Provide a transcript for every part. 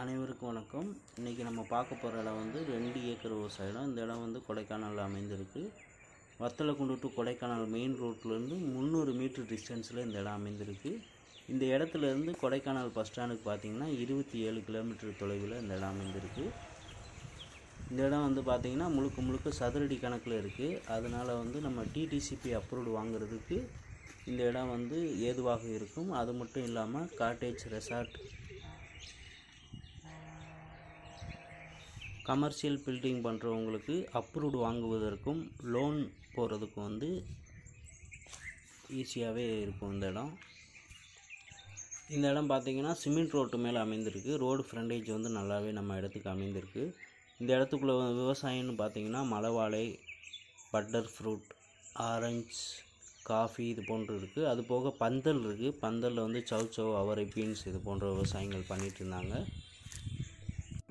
அனைவருக்கும் வணக்கம். இன்றைக்கி நம்ம பார்க்க போகிற இடம் வந்து 2 ஏக்கர் விவசாய இடம். இந்த இடம் வந்து கொடைக்கானலில் அமைந்திருக்கு. வத்தலக்குண்டு டு கொடைக்கானல் மெயின் ரோட்லேருந்து 300 மீட்டர் டிஸ்டன்ஸில் இந்த இடம் அமைந்திருக்கு. இந்த இடத்துலேருந்து கொடைக்கானல் பஸ் ஸ்டாண்டுக்கு பார்த்திங்கன்னா 27 கிலோமீட்டர் தொலைவில் இந்த இடம் அமைந்திருக்கு. இந்த இடம் வந்து பார்த்திங்கன்னா முழுக்க சதுரடி கணக்கில் இருக்குது. அதனால் வந்து நம்ம டிடிசிபி அப்ரூவ்டு வாங்குறதுக்கு இந்த இடம் வந்து ஏதுவாக இருக்கும். அது மட்டும் இல்லாமல் காட்டேஜ், ரெசார்ட், கமர்ஷியல் பில்டிங் பண்ணுறவங்களுக்கு அப்ரூவ்டு வாங்குவதற்கும் லோன் போகிறதுக்கும் வந்து ஈஸியாகவே இருக்கும். இந்த இடம் பார்த்திங்கன்னா சிமெண்ட் ரோட்டு மேலே அமைந்திருக்கு. ரோடு ஃப்ரண்டேஜ் வந்து நல்லாவே நம்ம இடத்துக்கு அமைந்திருக்கு. இந்த இடத்துக்குள்ளே விவசாயம்னு பார்த்திங்கன்னா மலைவாழை, பட்டர் ஃப்ரூட், ஆரஞ்சு, காஃபி இது போன்று இருக்குது. அது போக பந்தல் இருக்குது. பந்தலில் வந்து சௌ, அவரை, பீன்ஸ் இது போன்ற விவசாயங்கள் பண்ணிகிட்டு இருந்தாங்க.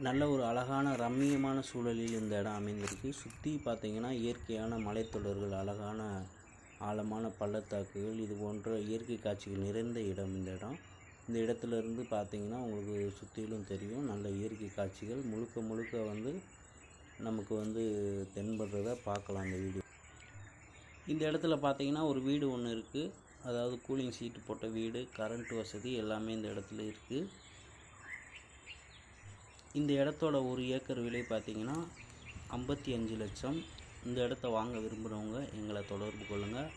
நல்ல ஒரு அழகான ரம்மியமான சூழலில் இந்த இடம் அமைந்திருக்கு. சுற்றி பார்த்திங்கன்னா இயற்கையான மலைத்தொடர்கள், அழகான ஆழமான பள்ளத்தாக்குகள், இது போன்ற இயற்கை காட்சிகள் நிறைந்த இடம் இந்த இடம். இந்த இடத்துலேருந்து பார்த்திங்கன்னா உங்களுக்கு சுற்றிலும் தெரியும் நல்ல இயற்கை காட்சிகள் முழுக்க வந்து நமக்கு வந்து தென்படுறத பார்க்கலாம் இந்த வீடியோ. இந்த இடத்துல பார்த்திங்கன்னா ஒரு வீடு ஒன்று இருக்குது. அதாவது கூலிங் சீட்டு போட்ட வீடு, கரண்ட் வசதி எல்லாமே இந்த இடத்துல இருக்குது. இந்த இடத்தோட ஒரு ஏக்கர் விலை பார்த்திங்கன்னா 55 லட்சம். இந்த இடத்த வாங்க விரும்புகிறவங்க எங்களை தொடர்பு கொள்ளுங்கள்.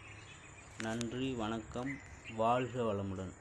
நன்றி, வணக்கம், வாழ்க வளமுடன்.